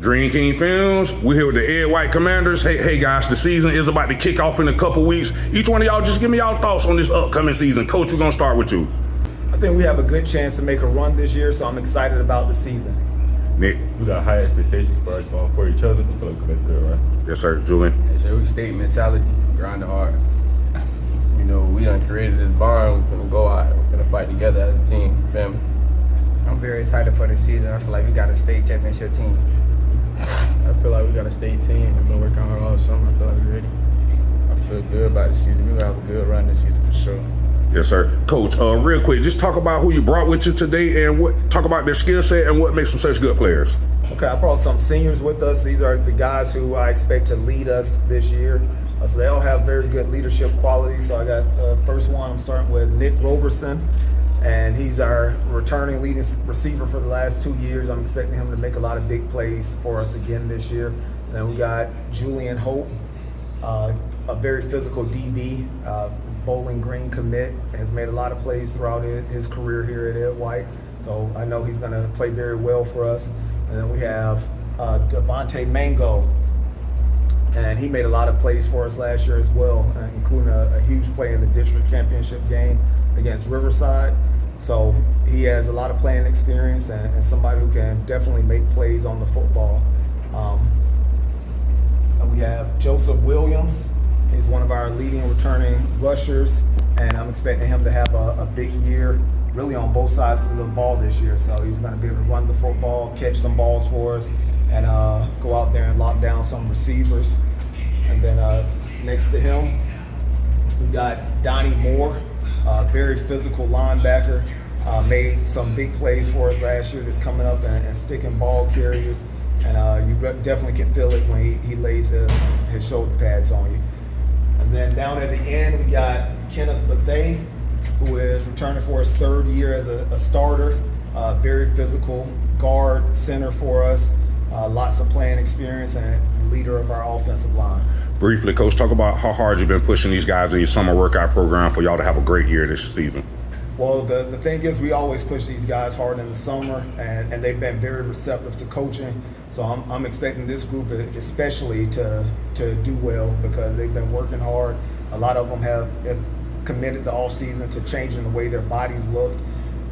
DreamKingfilmz, we're here with the Ed White Commanders. Hey guys, the season is about to kick off in a couple weeks. Each one of y'all just give me y'all thoughts on this upcoming season. Coach, we're gonna start with you. I think we have a good chance to make a run this year, so I'm excited about the season. Nick. We got high expectations for each other. I feel like we're good, right? Yes, sir. Julian. Yeah, sure, we state mentality, grind hard. You know, we done created this bond. We're finna go out. We're finna fight together as a team, family. I'm very excited for the season. I feel like we got a state championship team. I feel like we got a state team. We've been working hard all summer. I feel like we're ready. I feel good about the season. We're gonna have a good run this season for sure. Yes, sir. Coach, real quick, just talk about who you brought with you today and talk about their skill set and what makes them such good players. Okay, I brought some seniors with us. These are the guys who I expect to lead us this year. So they all have very good leadership qualities. So I got first one, I'm starting with Nick Roberson, and he's our returning leading receiver for the last 2 years. I'm expecting him to make a lot of big plays for us again this year. And then we got Julian Hope, a very physical DB, Bowling Green commit, has made a lot of plays throughout his career here at Ed White. So I know he's gonna play very well for us. And then we have Devontae Mango, and he made a lot of plays for us last year as well, including a huge play in the district championship game against Riverside. So he has a lot of playing experience and somebody who can definitely make plays on the football. And we have Joseph Williams. He's one of our leading returning rushers, and I'm expecting him to have a big year really on both sides of the ball this year. So he's going to be able to run the football, catch some balls for us, and go out there and lock down some receivers. And then next to him, we've got Donnie Moore, very physical linebacker, made some big plays for us last year that's coming up and sticking ball carriers. And you definitely can feel it when he lays his shoulder pads on you. And then down at the end, we got Kenneth Bethay, who is returning for his third year as a starter. Very physical guard center for us. Lots of playing experience and leader of our offensive line. Briefly, Coach, talk about how hard you've been pushing these guys in your summer workout program for y'all to have a great year this season. Well, the thing is, we always push these guys hard in the summer, and they've been very receptive to coaching. So I'm expecting this group especially to do well because they've been working hard. A lot of them have committed the off season to changing the way their bodies look,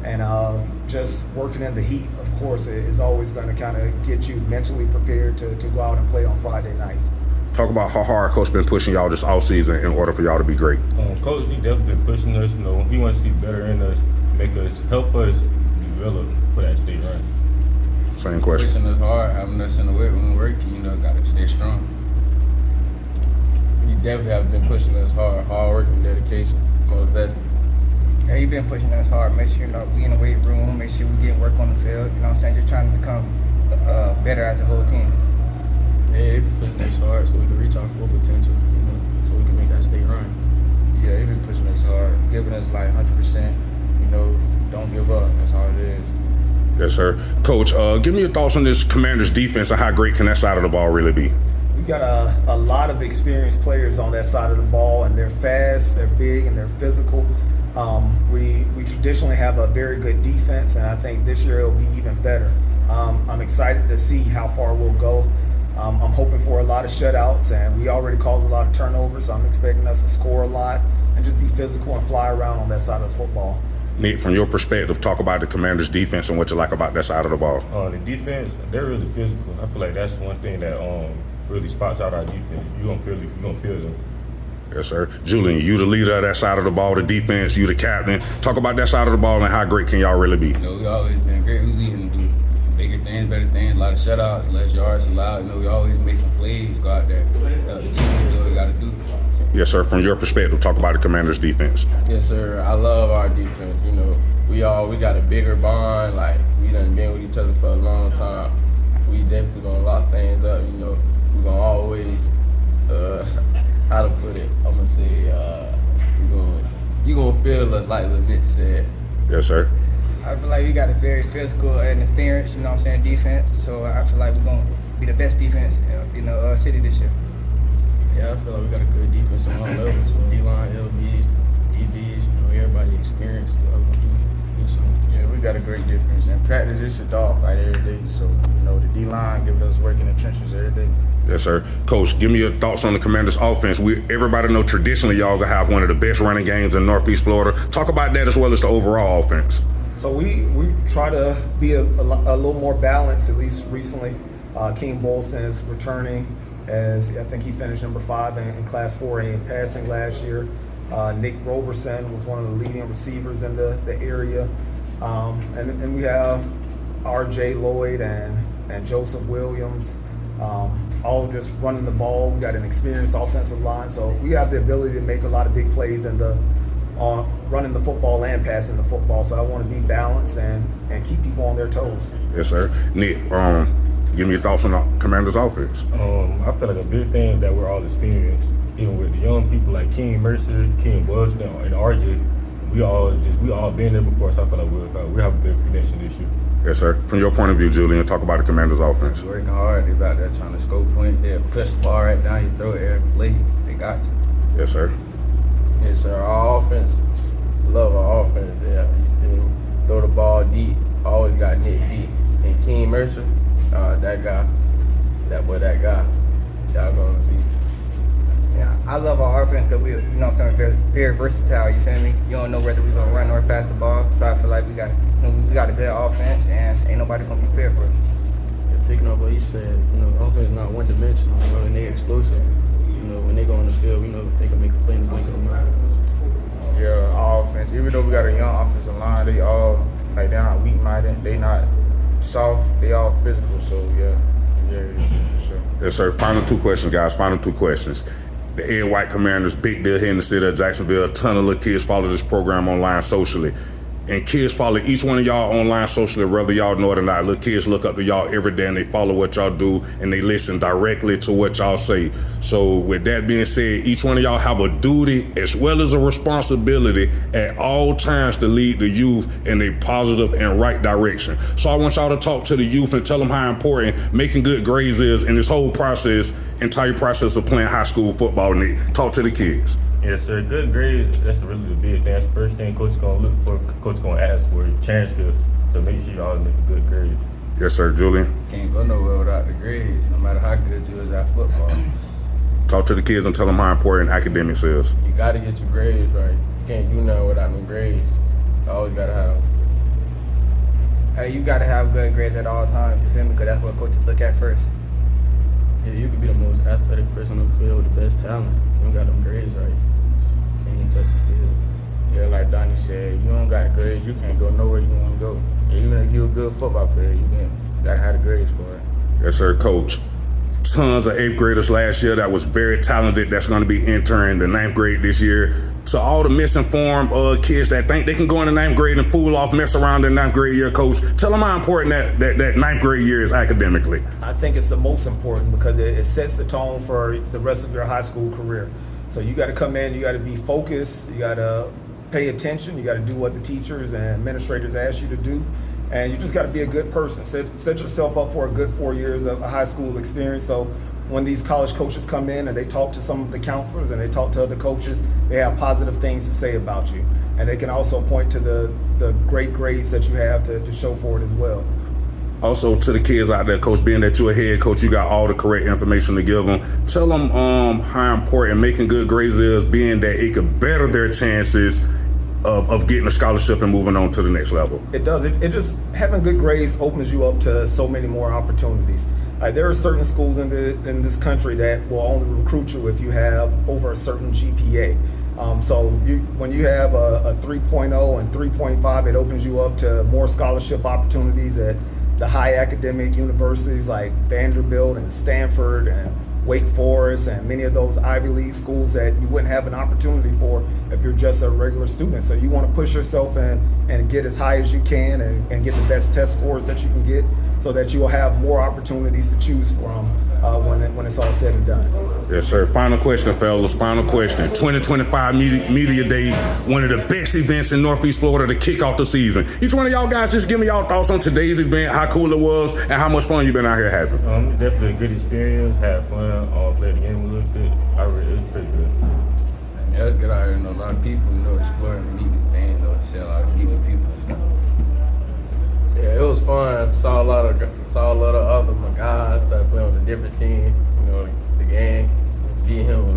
and just working in the heat, of course, is always going to kind of get you mentally prepared to go out and play on Friday nights. Talk about how hard Coach been pushing y'all this off season in order for y'all to be great. Coach, he definitely been pushing us. You know, he wants to see better in us, help us develop for that state run. Same question. Pushing us hard, having us in the weight room working, you know, gotta stay strong. He definitely have been pushing us hard work and dedication. Most definitely. Yeah, he been pushing us hard. Make sure we in the weight room. Make sure we get work on the field. You know what I'm saying? Just trying to become better as a whole team. Yeah, they been pushing us hard so we can reach our full potential, you know, so we can make that state run. Yeah, he been pushing us hard, giving us like 100%. You know, don't give up. That's all it is. Yes, sir. Coach, give me your thoughts on this Commanders defense and how great can that side of the ball really be? We've got a lot of experienced players on that side of the ball, and they're fast, they're big, and they're physical. We traditionally have a very good defense, and I think this year it'll be even better. I'm excited to see how far we'll go. I'm hoping for a lot of shutouts, and we already caused a lot of turnovers, so I'm expecting us to score a lot and just be physical and fly around on that side of the football. Nick, from your perspective, talk about the Commanders' defense and what you like about that side of the ball. The defense, they're really physical. I feel like that's one thing that really spots out our defense. You're gonna feel them. Yes, sir. Julian, you the leader of that side of the ball, the defense, you the captain. Talk about that side of the ball and how great can y'all really be. You know, we always been great. We leading to do bigger things, better things, a lot of shutouts, less yards allowed. You know, we always making plays, go out there, the team do what we gotta do. Yes, sir. From your perspective, talk about the Commanders' defense. Yes, sir. I love our defense. You know, we got a bigger bond. Like, we done been with each other for a long time. We definitely gonna lock things up. You know, we gonna always, how to put it? I'm gonna say, you gonna feel us like Lynette said. Yes, sir. I feel like we got a very physical and experienced, you know what I'm saying, defense. So I feel like we're going to be the best defense in the city this year. Yeah, I feel like we got a good defense on all levels. D-line, LBs, DBs, you know, everybody experienced. We're gonna do So Yeah, we got a great defense. In practice, it's a dogfight every day. So, you know, the D-line giving us work in the trenches every day. Yes, sir. Coach, give me your thoughts on the Commanders' offense. Everybody know traditionally y'all gonna have one of the best running games in Northeast Florida. Talk about that as well as the overall offense. So we try to be a little more balanced, at least recently. King Bolson is returning, as I think he finished number 5 in Class 4A in passing last year. Nick Roberson was one of the leading receivers in the area. And we have R.J. Lloyd and Joseph Williams, all just running the ball. We got an experienced offensive line, so we have the ability to make a lot of big plays in running the football and passing the football. So I want to be balanced and keep people on their toes. Yes, sir. Nick, give me your thoughts on the Commanders' offense. I feel like a big thing is that we're all experienced, even with the young people like King Mercer, King Boston, and RJ. We all been there before, so I feel like we have a big connection this year. Yes, sir. From your point of view, Julian, talk about the Commanders' offense. working hard. They about there trying to score points. They push the ball right down your throat every play. They got you. Yes, sir. Yes, sir. Our offense, love our offense there. You feel me? Throw the ball deep. Always got Nick deep. And King Mercer, that guy. Y'all gonna see. Yeah, I love our offense because we, you know what I'm saying, very, very versatile. You feel me? You don't know whether we're gonna run or pass the ball. So I feel like we got a good offense, and ain't nobody gonna be prepared for us. Yeah, picking up what he said, offense is not one dimensional. And they explosive. When they go on the field, they can make a play in the blink of an eye. Yeah, our offense, even though we got a young offensive line, they all, like, they're not weak-minded. They not soft. They all physical. So, yeah, for sure. Yes, sir. Final 2 questions, guys. Final 2 questions. The Ed White Commanders, big deal here in the city of Jacksonville. A ton of little kids follow this program online socially. And kids follow each one of y'all online socially, whether y'all know it or not. Little kids look up to y'all every day and they follow what y'all do and they listen directly to what y'all say. So with that being said, each one of y'all have a duty as well as a responsibility at all times to lead the youth in a positive and right direction. So I want y'all to talk to the youth and tell them how important making good grades is in this whole entire process of playing high school football. Nick, talk to the kids. Yes, sir. Good grades, that's really the big thing. That's the first thing coach is going to look for, coach is going to ask for, transcripts. So make sure y'all make good grades. Yes, sir. Julian? Can't go nowhere without the grades, no matter how good you is at football. Talk to the kids and tell them how important academics is. You got to get your grades right. You can't do nothing without them grades. You always got to have them. Hey, you gotta have good grades at all times. You feel me? Because that's what coaches look at first. Yeah, you could be the most athletic person on the field with the best talent. You don't got them grades right. Can't even touch the field. Yeah, like Donnie said, you don't got grades, you can't go nowhere you want to go. Even if you're a good football player, you gotta have the grades for it. Yes, sir, coach. Tons of 8th graders last year that was very talented that's going to be entering the 9th grade this year. To all the misinformed kids that think they can go in the 9th grade and fool off, mess around in the 9th grade year, coach, tell them how important that 9th grade year is academically. I think it's the most important because it sets the tone for the rest of your high school career. So you got to come in, you got to be focused, you got to pay attention, you got to do what the teachers and administrators ask you to do, and you just got to be a good person. Set yourself up for a good 4 years of a high school experience. So when these college coaches come in and they talk to some of the counselors and they talk to other coaches, they have positive things to say about you. And they can also point to the great grades that you have to show for it as well. Also, to the kids out there, coach, being that you're a head coach, you got all the correct information to give them. Tell them how important making good grades is, being that it could better their chances of getting a scholarship and moving on to the next level. It does. It just, having good grades opens you up to so many more opportunities. There are certain schools in this country that will only recruit you if you have over a certain GPA. So when you have a 3.0 and 3.5, it opens you up to more scholarship opportunities at the high academic universities like Vanderbilt and Stanford and Wake Forest and many of those Ivy League schools that you wouldn't have an opportunity for if you're just a regular student. So you want to push yourself and get as high as you can and get the best test scores that you can get so that you'll have more opportunities to choose from when it's all said and done. Yes, sir. Final question, fellas. Final question. 2025 Media Day, one of the best events in Northeast Florida to kick off the season. Each one of y'all guys just give me y'all thoughts on today's event, how cool it was, and how much fun you been out here having. It's definitely a good experience. Had fun. Played the game a little bit. It was pretty good. Yeah, let's get out here and a lot of people, exploring, meet new things, see a lot of people and stuff. Yeah, it was fun. Saw a lot of other my guys started playing with a different team. You know, the gang. Being him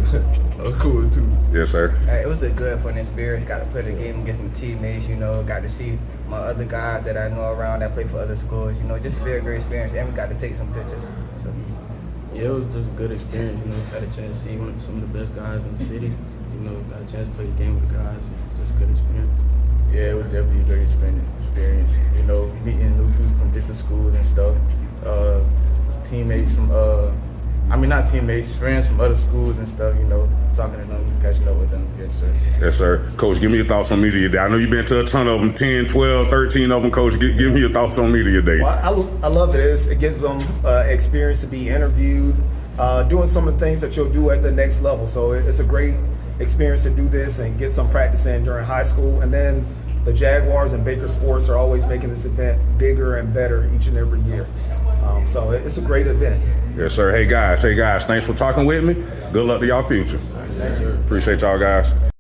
was cool too. Yes, sir. It was a good fun experience. Got to play the game against my teammates, you know. Got to see my other guys that I know around that play for other schools, you know. Just a very great experience, and we got to take some pictures. So. Yeah, it was just a good experience. You know, got a chance to see some of the best guys in the city. You know, got a chance to play the game with the guys. Just a good experience. Yeah, it was definitely a great experience. You know, meeting new people from different schools and stuff. Teammates from not teammates, friends from other schools and stuff, you know, talking to them, catching up with them. Yes, sir. Yes, sir. Coach, give me your thoughts on Media Day. I know you've been to a ton of them, 10, 12, 13 of them, Coach. Give me your thoughts on Media Day. Well, I love this. It gives them experience to be interviewed, doing some of the things that you'll do at the next level. So it's a great experience to do this and get some practice in during high school. And then the Jaguars and Baker Sports are always making this event bigger and better each and every year. So it's a great event. Yes, sir. Hey, guys. Thanks for talking with me. Good luck to y'all future. Thank you. Appreciate y'all, guys.